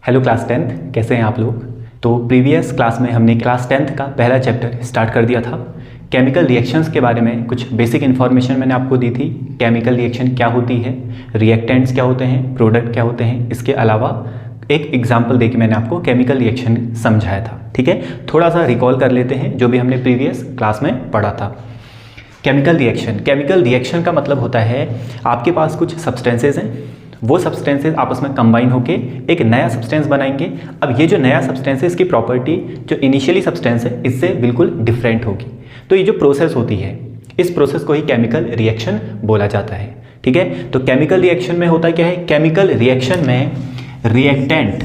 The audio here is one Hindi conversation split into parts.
हेलो क्लास 10th, कैसे हैं आप लोग। तो प्रीवियस क्लास में हमने क्लास 10th का पहला चैप्टर स्टार्ट कर दिया था। केमिकल रिएक्शंस के बारे में कुछ बेसिक इन्फॉर्मेशन मैंने आपको दी थी। केमिकल रिएक्शन क्या होती है, रिएक्टेंट्स क्या होते हैं, प्रोडक्ट क्या होते हैं। इसके अलावा एक एग्जाम्पल देके मैंने आपको केमिकल रिएक्शन समझाया था। ठीक है, थोड़ा सा रिकॉल कर लेते हैं जो भी हमने प्रीवियस क्लास में पढ़ा था। केमिकल रिएक्शन का मतलब होता है आपके पास कुछ सब्सटेंसेज हैं, वो सब्सटेंसेस आपस में कंबाइन होके एक नया सब्सटेंस बनाएंगे। अब ये जो नया सब्सटेंस है, इसकी प्रॉपर्टी जो इनिशियली सब्सटेंस है इससे बिल्कुल डिफरेंट होगी। तो ये जो प्रोसेस होती है, इस प्रोसेस को ही केमिकल रिएक्शन बोला जाता है। ठीक है, तो केमिकल रिएक्शन में होता क्या है, केमिकल रिएक्शन में रिएक्टेंट,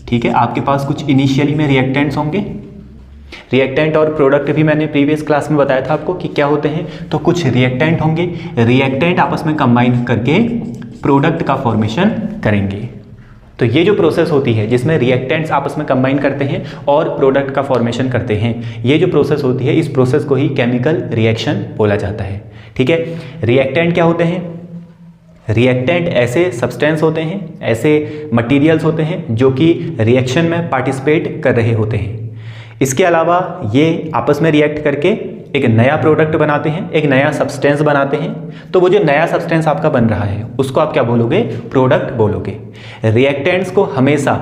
ठीक है, आपके पास कुछ इनिशियली में रिएक्टेंट्स होंगे। रिएक्टेंट और प्रोडक्ट भी मैंने प्रीवियस क्लास में बताया था आपको कि क्या होते हैं। तो कुछ रिएक्टेंट होंगे, रिएक्टेंट आपस में कंबाइन करके प्रोडक्ट का फॉर्मेशन करेंगे। तो ये जो प्रोसेस होती है जिसमें रिएक्टेंट्स आपस में कंबाइन करते हैं और प्रोडक्ट का फॉर्मेशन करते हैं, ये जो प्रोसेस होती है, इस प्रोसेस को ही केमिकल रिएक्शन बोला जाता है। ठीक है, रिएक्टेंट क्या होते हैं, रिएक्टेंट ऐसे सब्सटेंस होते हैं, ऐसे मटेरियल्स होते हैं जो कि रिएक्शन में पार्टिसिपेट कर रहे होते हैं। इसके अलावा ये आपस में रिएक्ट करके एक नया प्रोडक्ट बनाते हैं, एक नया सब्सटेंस बनाते हैं। तो वो जो नया सब्सटेंस आपका बन रहा है उसको आप क्या बोलोगे, प्रोडक्ट बोलोगे। रिएक्टेंट्स को हमेशा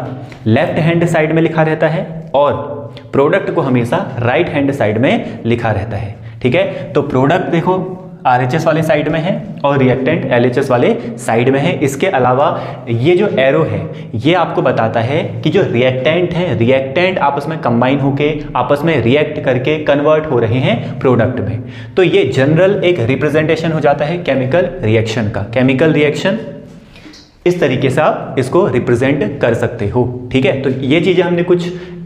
लेफ्ट हैंड साइड में लिखा रहता है और प्रोडक्ट को हमेशा राइट हैंड साइड में लिखा रहता है। ठीक है, तो प्रोडक्ट देखो RHS वाले साइड में है और रिएक्टेंट LHS वाले साइड में है। इसके अलावा ये जो एरो है ये आपको बताता है कि जो रिएक्टेंट है, रिएक्टेंट आपस में कंबाइन होके आपस में रिएक्ट करके कन्वर्ट हो रहे हैं प्रोडक्ट में। तो ये जनरल एक रिप्रेजेंटेशन हो जाता है केमिकल रिएक्शन का। केमिकल रिएक्शन इस तरीके से आप इसको रिप्रेजेंट कर सकते हो। ठीक है, तो ये चीजें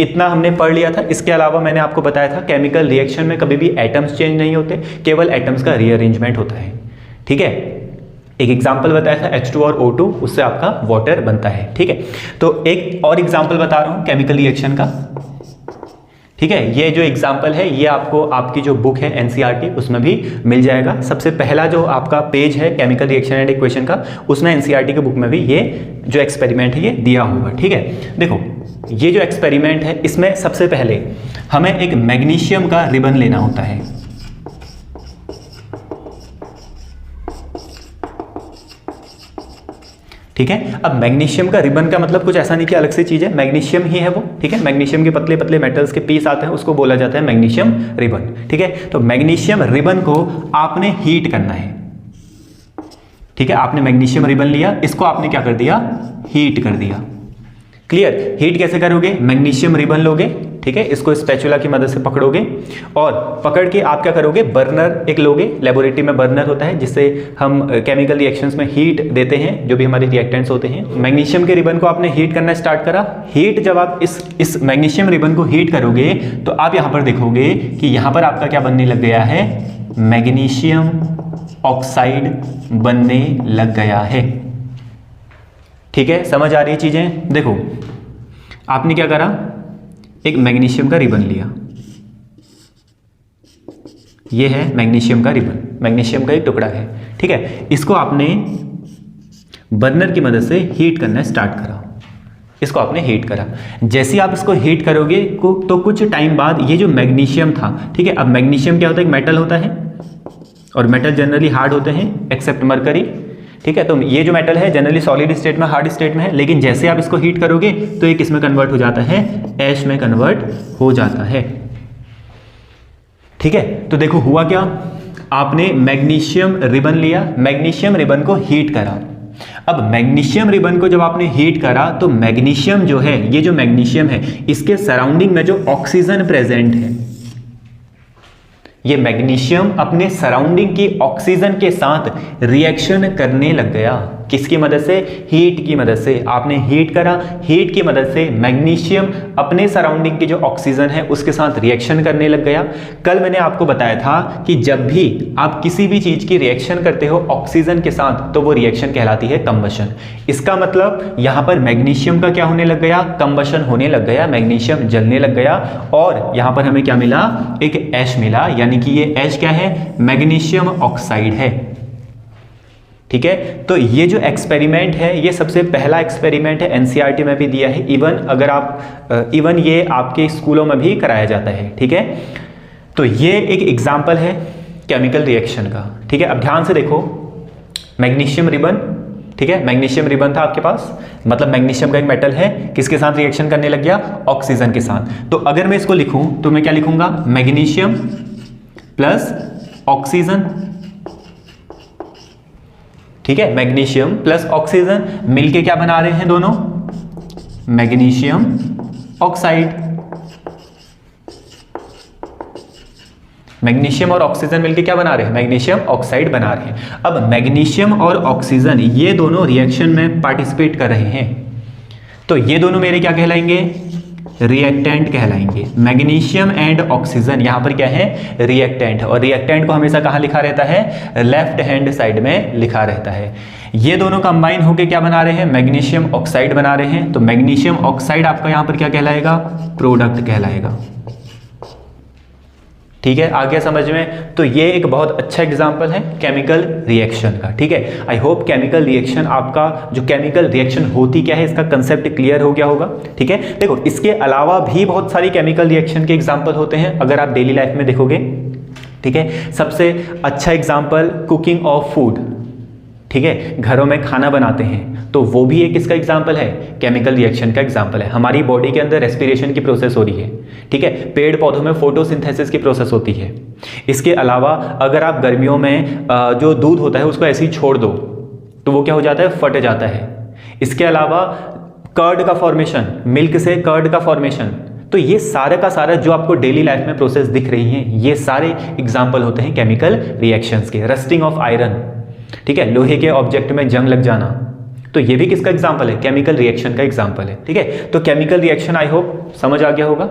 इतना हमने पढ़ लिया था। इसके अलावा मैंने आपको बताया था केमिकल रिएक्शन में कभी भी एटम्स चेंज नहीं होते, केवल एटम्स का रीअरेंजमेंट होता है। ठीक है, एक एग्जांपल बताया था H2 और O2, उससे आपका वाटर बनता है। ठीक है, तो एक और एग्जांपल बता रहा हूं केमिकल रिएक्शन का। ठीक है, ये जो एग्जाम्पल है ये आपको आपकी जो बुक है NCERT उसमें भी मिल जाएगा। सबसे पहला जो आपका पेज है केमिकल रिएक्शन एंड इक्वेशन का, उसमें NCERT की बुक में भी ये जो एक्सपेरिमेंट है ये दिया होगा। ठीक है, देखो ये जो एक्सपेरिमेंट है इसमें सबसे पहले हमें एक मैग्नीशियम का रिबन लेना होता है। ठीक है, अब मैग्नीशियम का रिबन का मतलब कुछ ऐसा नहीं कि अलग से चीज है, मैग्नीशियम ही है वो। ठीक है, मैग्नीशियम के पतले पतले मेटल्स के पीस आते हैं, उसको बोला जाता है मैग्नीशियम रिबन। ठीक है, तो मैग्नीशियम रिबन को आपने हीट करना है। ठीक है, आपने मैग्नीशियम रिबन लिया, इसको आपने क्या कर दिया, हीट कर दिया। क्लियर, हीट कैसे करोगे, मैग्नीशियम रिबन लोगे, ठीक है, इसको स्पैचुला की मदद से पकड़ोगे और पकड़ के आप क्या करोगे, बर्नर एक लोगे। लेबोरेटरी में बर्नर होता है जिससे हम केमिकल रिएक्शंस में हीट देते हैं, जो भी हमारे रिएक्टेंट्स होते हैं। मैग्नीशियम के रिबन को आपने हीट करना स्टार्ट करा। हीट जब आप इस मैग्नीशियम रिबन को हीट करोगे तो आप यहाँ पर देखोगे कि यहाँ पर आपका क्या बनने लग गया है, मैग्नीशियम ऑक्साइड बनने लग गया है। ठीक है, समझ आ रही चीजें। देखो आपने क्या करा, एक मैग्नीशियम का रिबन लिया, ये है मैग्नीशियम का रिबन, मैग्नीशियम का एक टुकड़ा है। ठीक है, इसको आपने बर्नर की मदद से हीट करना स्टार्ट करा। इसको आपने हीट करा, जैसे आप इसको हीट करोगे तो कुछ टाइम बाद ये जो मैग्नीशियम था, ठीक है, अब मैग्नीशियम क्या होता है, एक मेटल होता है और मेटल जनरली हार्ड होते हैं एक्सेप्ट मरकरी। ठीक है, तो ये जो मेटल है जनरली सॉलिड स्टेट में, हार्ड स्टेट में है, लेकिन जैसे आप इसको हीट करोगे तो ये किस में कन्वर्ट हो जाता है, ऐश में कन्वर्ट हो जाता है। ठीक है, तो देखो हुआ क्या, आपने मैग्नीशियम रिबन लिया, मैग्नीशियम रिबन को हीट करा। अब मैग्नीशियम रिबन को जब आपने हीट करा तो मैग्नीशियम जो है, ये जो मैग्नीशियम है, इसके सराउंडिंग में जो ऑक्सीजन प्रेजेंट है, ये मैग्नीशियम अपने सराउंडिंग की ऑक्सीजन के साथ रिएक्शन करने लग गया। किसकी मदद से, हीट की मदद से। आपने हीट करा, हीट की मदद से मैग्नीशियम अपने सराउंडिंग की जो ऑक्सीजन है उसके साथ रिएक्शन करने लग गया। कल मैंने आपको बताया था कि जब भी आप किसी भी चीज की रिएक्शन करते हो ऑक्सीजन के साथ तो वो रिएक्शन कहलाती है कंबशन। इसका मतलब यहां पर मैग्नीशियम का क्या होने लग गया, कंबशन होने लग गया, मैग्नीशियम जलने लग गया और यहां पर हमें क्या मिला, एक ऐश मिला, यानी कि ये ऐश क्या है, मैग्नीशियम ऑक्साइड है। ठीक है। तो ये जो एक्सपेरिमेंट है ये सबसे पहला एक्सपेरिमेंट है, एनसीईआरटी में भी दिया है, इवन ये आपके स्कूलों में भी कराया जाता है, ठीक है। तो ये एक एग्जाम्पल है केमिकल रिएक्शन का, ठीक है। अब ध्यान से देखो, मैग्नीशियम रिबन, ठीक है, मैग्नीशियम रिबन था आपके पास, मतलब मैग्नीशियम का एक मेटल है, किसके साथ रिएक्शन करने लग गया, ऑक्सीजन के साथ। तो अगर मैं इसको लिखूं तो मैं क्या लिखूंगा, मैग्नीशियम प्लस ऑक्सीजन, ठीक है, मैग्नीशियम प्लस ऑक्सीजन मिलके क्या बना रहे हैं दोनों, मैग्नीशियम ऑक्साइड। मैग्नीशियम और ऑक्सीजन मिलके क्या बना रहे हैं, मैग्नीशियम ऑक्साइड बना रहे हैं। अब मैग्नीशियम और ऑक्सीजन ये दोनों रिएक्शन में पार्टिसिपेट कर रहे हैं, तो ये दोनों मेरे क्या कहलाएंगे, रिएक्टेंट कहलाएंगे। मैग्नीशियम एंड ऑक्सीजन यहां पर क्या है, रिएक्टेंट, और रिएक्टेंट को हमेशा कहां लिखा रहता है, लेफ्ट हैंड साइड में लिखा रहता है। ये दोनों कंबाइन होकर क्या बना रहे हैं, मैग्नीशियम ऑक्साइड बना रहे हैं। तो मैग्नीशियम ऑक्साइड आपका यहां पर क्या कहलाएगा, प्रोडक्ट कहलाएगा, ठीक है। आ गया समझ में। तो ये एक बहुत अच्छा एग्जांपल है केमिकल रिएक्शन का, ठीक है। आई होप केमिकल रिएक्शन, आपका जो केमिकल रिएक्शन होती क्या है इसका कंसेप्ट क्लियर हो गया होगा, ठीक है। देखो इसके अलावा भी बहुत सारी केमिकल रिएक्शन के एग्जांपल होते हैं अगर आप डेली लाइफ में देखोगे, ठीक है। सबसे अच्छा एग्जांपल कुकिंग ऑफ फूड, ठीक है, घरों में खाना बनाते हैं तो वो भी एक इसका एग्जाम्पल है, केमिकल रिएक्शन का एग्जाम्पल है। हमारी बॉडी के अंदर रेस्पिरेशन की प्रोसेस हो रही है, ठीक है, पेड़ पौधों में फोटोसिंथेसिस की प्रोसेस होती है। इसके अलावा अगर आप गर्मियों में जो दूध होता है उसको ऐसे ही छोड़ दो तो वो क्या हो जाता है, फट जाता है। इसके अलावा कर्ड का फॉर्मेशन, मिल्क से कर्ड का फॉर्मेशन, तो ये सारे का सारा जो आपको डेली लाइफ में प्रोसेस दिख रही हैं ये सारे एग्जाम्पल होते हैं केमिकल रिएक्शंस के। रस्टिंग ऑफ आयरन, ठीक है, लोहे के ऑब्जेक्ट में जंग लग जाना, तो ये भी किसका एग्जाम्पल है, केमिकल रिएक्शन का एग्जाम्पल है, ठीक है। तो केमिकल रिएक्शन आई होप समझ आ गया होगा।